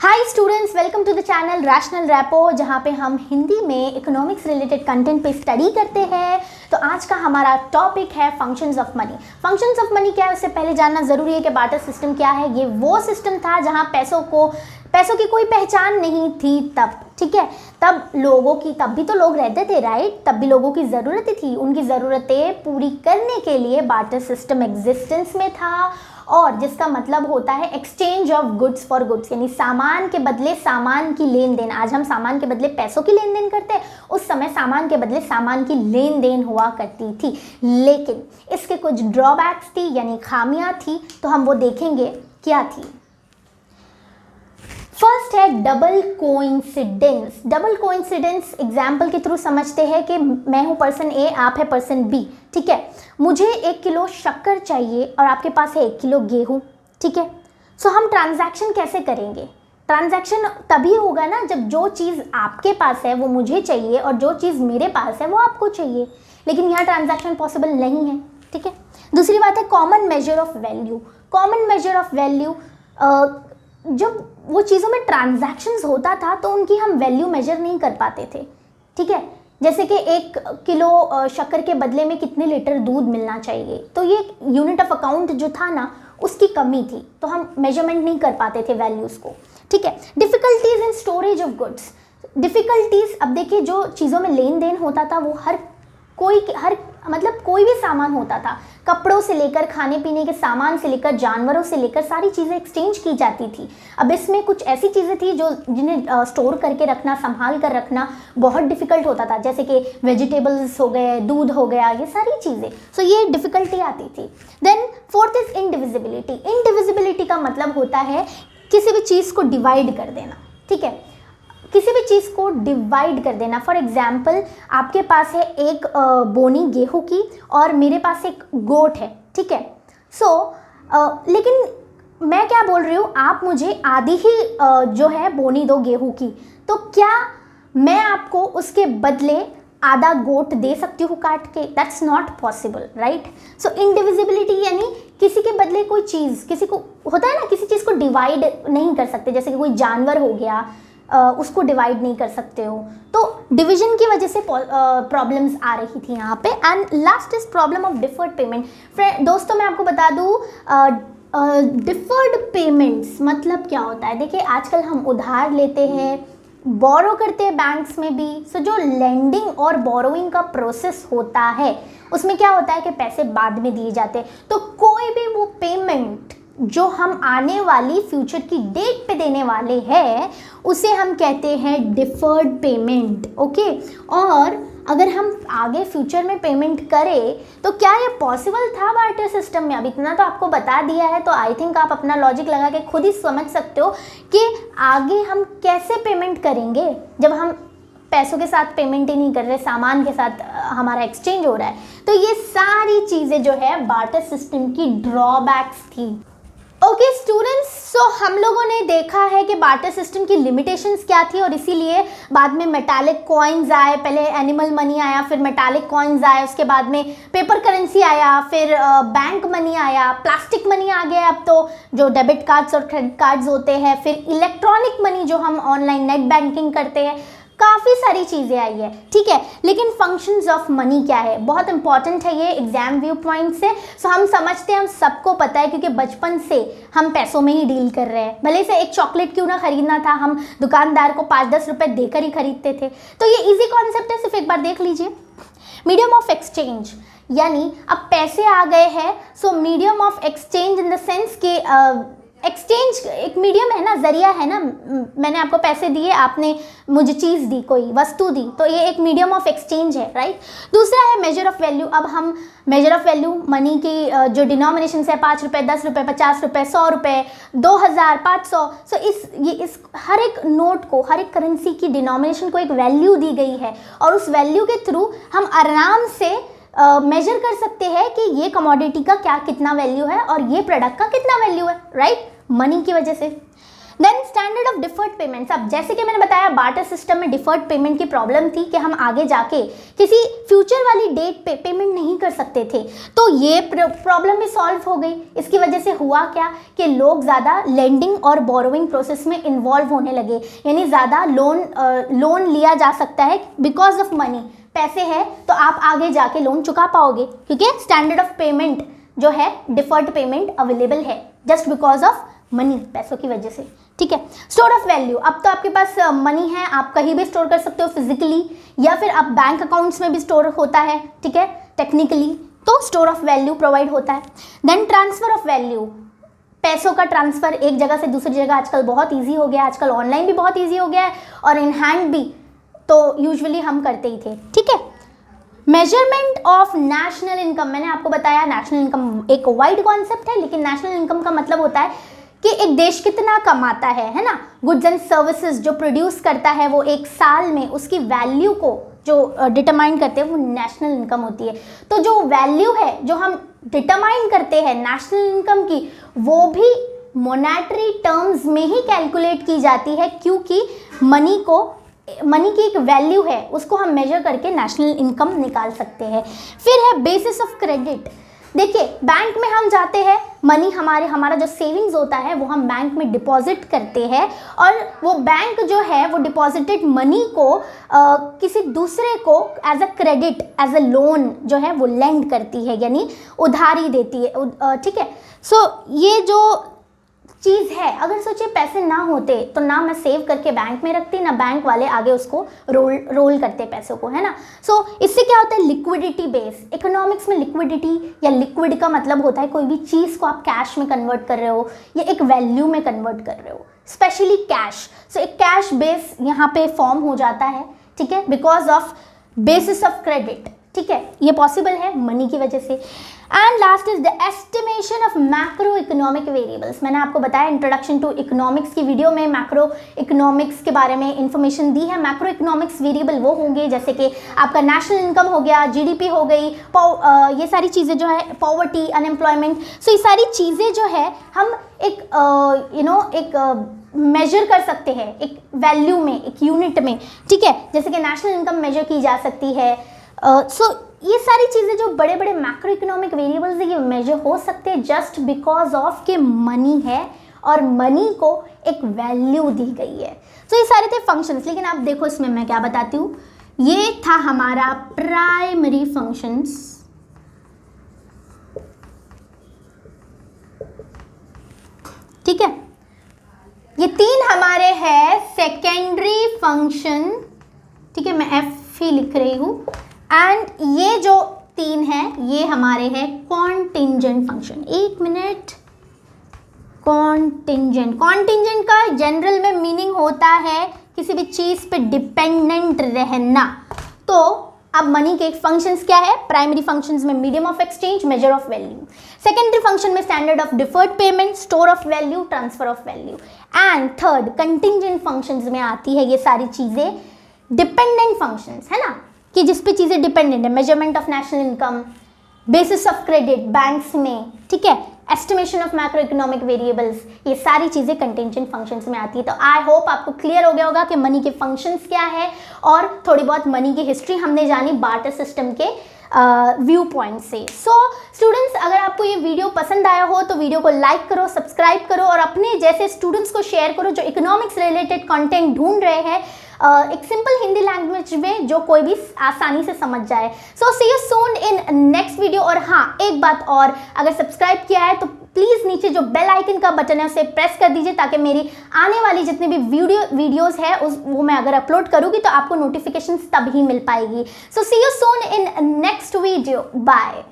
Hi students, welcome to the channel rational repo, जहाँ पे हम हिंदी में इकोनॉमिक्स रिलेटेड कंटेंट पे स्टडी करते हैं। तो आज का हमारा टॉपिक है functions of money. Functions of money क्या है उससे पहले जानना ज़रूरी है कि बार्टर सिस्टम क्या है। ये वो सिस्टम था जहाँ पैसों की कोई पहचान नहीं थी तब, ठीक है। तब भी तो लोग रहते थे, राइट। तब भी लोगों की ज़रूरतें थी, उनकी ज़रूरतें पूरी करने के लिए बार्टर सिस्टम एग्जिस्टेंस में था, और जिसका मतलब होता है exchange of goods for goods, यानी सामान के बदले सामान की लेन देन। आज हम सामान के बदले पैसों की लेन देन करते हैं, उस समय सामान के बदले सामान की लेन देन हुआ करती थी। लेकिन इसके कुछ ड्रॉबैक्स थी, यानी खामियां थी, तो हम वो देखेंगे क्या थी। फर्स्ट है double coincidence. Double coincidence example के थ्रू समझते हैं कि मैं हूँ पर्सन ए, आप है पर्सन बी, ठीक है। मुझे 1 किलो शक्कर चाहिए और आपके पास है 1 किलो गेहूँ, ठीक है। सो हम ट्रांजैक्शन कैसे करेंगे? ट्रांजैक्शन तभी होगा ना जब जो चीज़ आपके पास है वो मुझे चाहिए और जो चीज़ मेरे पास है वो आपको चाहिए, लेकिन यहाँ ट्रांजैक्शन पॉसिबल नहीं है, ठीक है। दूसरी बात है common major of value. Common major of value, जब वो चीज़ों में ट्रांजैक्शंस होता था तो उनकी हम वैल्यू मेजर नहीं कर पाते थे, ठीक है। जैसे कि 1 किलो शक्कर के बदले में कितने लीटर दूध मिलना चाहिए, तो ये यूनिट ऑफ अकाउंट जो था ना उसकी कमी थी, तो हम मेजरमेंट नहीं कर पाते थे वैल्यूज़ को, ठीक है। Difficulties in storage of goods. Difficulties, अब देखिए जो चीज़ों में लेन देन होता था वो कोई भी सामान होता था, कपड़ों से लेकर खाने पीने के सामान से लेकर जानवरों से लेकर सारी चीज़ें एक्सचेंज की जाती थी। अब इसमें कुछ ऐसी चीज़ें थी जिन्हें स्टोर करके रखना, संभाल कर रखना बहुत डिफ़िकल्ट होता था, जैसे कि वेजिटेबल्स हो गए, दूध हो गया, ये सारी चीज़ें। सो ये डिफ़िकल्टी आती थी। Then fourth is indivisibility. Indivisibility का मतलब होता है किसी भी चीज़ को डिवाइड कर देना, ठीक है। किसी भी चीज़ को डिवाइड कर देना। फॉर एग्जाम्पल, आपके पास है एक बोनी गेहूं की और मेरे पास एक गोट है, ठीक है। लेकिन मैं क्या बोल रही हूँ, आप मुझे आधी ही जो है बोनी दो गेहूं की, तो क्या मैं आपको उसके बदले आधा गोट दे सकती हूँ काट के? That's not possible, right. So indivisibility यानी किसी के बदले कोई चीज़, किसी को होता है ना, किसी चीज़ को डिवाइड नहीं कर सकते, जैसे कि कोई जानवर हो गया, उसको डिवाइड नहीं कर सकते हो, तो डिवीजन की वजह से प्रॉब्लम्स आ रही थी यहाँ पे। And last is problem of deferred payment. दोस्तों मैं आपको बता दूँ, डिफर्ड पेमेंट्स मतलब क्या होता है। देखिए आजकल हम उधार लेते हैं, बोरो करते हैं बैंक्स में भी। सो जो लेंडिंग और बोरोइंग का प्रोसेस होता है उसमें क्या होता है कि पैसे बाद में दिए जाते हैं, तो कोई भी वो पेमेंट जो हम आने वाली फ्यूचर की डेट पे देने वाले हैं उसे हम कहते हैं डिफर्ड पेमेंट, ओके। और अगर हम आगे फ्यूचर में पेमेंट करें तो क्या ये पॉसिबल था बार्टर सिस्टम में? अब इतना तो आपको बता दिया है, तो आई थिंक आप अपना लॉजिक लगा के खुद ही समझ सकते हो कि आगे हम कैसे पेमेंट करेंगे जब हम पैसों के साथ पेमेंट ही नहीं कर रहे, सामान के साथ हमारा एक्सचेंज हो रहा है। तो ये सारी चीज़ें जो है बार्टर सिस्टम की ड्रॉबैक्स थी। ओके स्टूडेंट्स, सो हम लोगों ने देखा है कि बार्टर सिस्टम की लिमिटेशंस क्या थी, और इसीलिए बाद में मेटालिक कॉइन्स आए। पहले एनिमल मनी आया, फिर मेटालिक कॉइन्स आए, उसके बाद में पेपर करेंसी आया, फिर बैंक मनी आया, प्लास्टिक मनी आ गया अब तो, जो डेबिट कार्ड्स और क्रेडिट कार्ड्स होते हैं, फिर इलेक्ट्रॉनिक मनी जो हम ऑनलाइन नेट बैंकिंग करते हैं, काफ़ी सारी चीज़ें आई है, ठीक है। लेकिन फंक्शंस ऑफ मनी क्या है, बहुत इंपॉर्टेंट है ये एग्जाम व्यू पॉइंट से। सो हम समझते हैं, हम सबको पता है, क्योंकि बचपन से हम पैसों में ही डील कर रहे हैं। भले से एक चॉकलेट क्यों ना खरीदना था, हम दुकानदार को 5-10 रुपए देकर ही खरीदते थे। तो ये इजी कॉन्सेप्ट है, सिर्फ एक बार देख लीजिए। मीडियम ऑफ एक्सचेंज, यानी अब पैसे आ गए हैं, so medium of exchange in the sense के एक्सचेंज एक मीडियम है ना, जरिया है ना। मैंने आपको पैसे दिए, आपने मुझे चीज़ दी, कोई वस्तु दी, तो ये एक मीडियम ऑफ एक्सचेंज है, राइट। दूसरा है मेजर ऑफ वैल्यू। अब हम मेजर ऑफ वैल्यू मनी की जो डिनोमिनेशन है, 5 रुपये, 10 रुपये, 50 रुपये, 100 रुपये, 2000, 500। सो इस हर एक नोट को, हर एक करेंसी की डिनोमिनेशन को एक वैल्यू दी गई है, और उस वैल्यू के थ्रू हम आराम से मेजर कर सकते हैं कि ये कमोडिटी का कितना वैल्यू है और ये प्रोडक्ट का कितना वैल्यू है, राइट, मनी की वजह से। Then standard of deferred payments. अब जैसे कि मैंने बताया बार्टर सिस्टम में डिफर्ड पेमेंट की प्रॉब्लम थी कि हम आगे जाके किसी फ्यूचर वाली डेट पे पेमेंट नहीं कर सकते थे, तो ये प्रॉब्लम भी सॉल्व हो गई। इसकी वजह से हुआ क्या कि लोग ज़्यादा लेंडिंग और बोरोइंग प्रोसेस में इन्वॉल्व होने लगे, यानी ज़्यादा लोन लिया जा सकता है बिकॉज ऑफ मनी। पैसे है तो आप आगे जाके लोन चुका पाओगे, क्योंकि स्टैंडर्ड ऑफ पेमेंट जो है डिफर्ड पेमेंट अवेलेबल है जस्ट बिकॉज ऑफ मनी, पैसों की वजह से। ठीक है। स्टोर ऑफ वैल्यू, अब तो आपके पास मनी है, आप कहीं भी स्टोर कर सकते हो फिजिकली, या फिर आप बैंक अकाउंट्स में भी स्टोर होता है, ठीक है, टेक्निकली, तो स्टोर ऑफ वैल्यू प्रोवाइड होता है। देन ट्रांसफर ऑफ वैल्यू, पैसों का ट्रांसफर एक जगह से दूसरी जगह आजकल बहुत ईजी हो गया है, आजकल ऑनलाइन भी बहुत ईजी हो गया है और इन हैंड भी, तो यूजुअली हम करते ही थे। ठीक है। मेजरमेंट ऑफ नेशनल इनकम, मैंने आपको बताया नेशनल इनकम एक वाइड कॉन्सेप्ट है, लेकिन नेशनल इनकम का मतलब होता है कि एक देश कितना कमाता है ना, गुड्स एंड सर्विसेज जो प्रोड्यूस करता है वो एक साल में उसकी वैल्यू को जो डिटरमाइन करते हैं वो नेशनल इनकम होती है। तो जो वैल्यू है जो हम डिटरमाइन करते हैं नेशनल इनकम की, वो भी मॉनेटरी टर्म्स में ही कैलकुलेट की जाती है, क्योंकि मनी की एक वैल्यू है, उसको हम मेजर करके नेशनल इनकम निकाल सकते हैं। फिर है बेसिस ऑफ क्रेडिट। देखिए बैंक में हम जाते हैं, मनी हमारा जो सेविंग्स होता है वो हम बैंक में डिपॉजिट करते हैं, और वो बैंक जो है वो डिपॉजिटेड मनी को किसी दूसरे को as a credit, as a loan जो है वो लेंड करती है, यानी उधारी देती है। ठीक है। सो ये जो चीज़ है, अगर सोचिए पैसे ना होते तो ना मैं सेव करके बैंक में रखती, ना बैंक वाले आगे उसको रोल करते पैसों को, है ना। सो इससे क्या होता है, लिक्विडिटी बेस। इकोनॉमिक्स में लिक्विडिटी या लिक्विड का मतलब होता है कोई भी चीज़ को आप कैश में कन्वर्ट कर रहे हो या एक वैल्यू में कन्वर्ट कर रहे हो, स्पेशली कैश। सो एक कैश बेस यहाँ पे फॉर्म हो जाता है, ठीक है, because of basis of credit. ठीक है, ये पॉसिबल है मनी की वजह से। And last is the estimation of macro economic variables. मैंने आपको बताया इंट्रोडक्शन टू इकोनॉमिक्स की वीडियो में मैक्रो इकोनॉमिक्स के बारे में इंफॉर्मेशन दी है। मैक्रो इकोनॉमिक्स वेरिएबल वो होंगे जैसे कि आपका नेशनल इनकम हो गया, जीडीपी हो गई, ये सारी चीज़ें जो है, पॉवर्टी, अनएम्प्लॉयमेंट। सो ये सारी चीज़ें जो है हम एक मेजर कर सकते हैं एक वैल्यू में, एक यूनिट में। ठीक है, जैसे कि नेशनल इनकम मेजर की जा सकती है। सो ये सारी चीज़ें जो बड़े बड़े मैक्रो इकोनॉमिक वेरिएबल्स है, ये मेजर हो सकते हैं जस्ट बिकॉज ऑफ के मनी है और मनी को एक वैल्यू दी गई है। तो ये सारे थे फंक्शंस, लेकिन आप देखो इसमें मैं क्या बताती हूँ। ये था हमारा प्राइमरी फंक्शंस, ठीक है। ये तीन हमारे हैं सेकेंडरी फंक्शन, ठीक है, मैं एफ ही लिख रही हूँ। एंड ये जो तीन हैं ये हमारे हैं कॉन्टिंजेंट फंक्शन। एक मिनट, कॉन्टिंजेंट का जनरल में मीनिंग होता है किसी भी चीज़ पे डिपेंडेंट रहना। तो अब मनी के फंक्शंस क्या है, प्राइमरी फंक्शंस में medium of exchange, measure of value. Secondary function में standard of deferred payment, store of value, transfer of value. And third contingent functions में आती है ये सारी चीज़ें डिपेंडेंट फंक्शंस, है ना, कि जिस पे चीज़ें डिपेंडेंट है, measurement of national income, basis of credit banks में, ठीक है, estimation of macro economic variables, ये सारी चीज़ें कंटिंजेंट फंक्शंस में आती है। तो आई होप आपको क्लियर हो गया होगा कि मनी के फंक्शंस क्या है, और थोड़ी बहुत मनी की हिस्ट्री हमने जानी बार्टर सिस्टम के व्यू पॉइंट से। सो स्टूडेंट्स, अगर आपको ये वीडियो पसंद आया हो तो वीडियो को लाइक करो, सब्सक्राइब करो और अपने जैसे स्टूडेंट्स को शेयर करो जो इकोनॉमिक्स रिलेटेड कंटेंट ढूंढ रहे हैं एक सिंपल हिंदी लैंग्वेज में जो कोई भी आसानी से समझ जाए। So see you soon in next video. और हाँ, एक बात और, अगर सब्सक्राइब किया है तो प्लीज़ नीचे जो बेल आइकन का बटन है उसे प्रेस कर दीजिए, ताकि मेरी आने वाली जितनी भी वीडियोस है वो मैं अगर अपलोड करूँगी तो आपको नोटिफिकेशन तब ही मिल पाएगी। So see you soon in next video. Bye.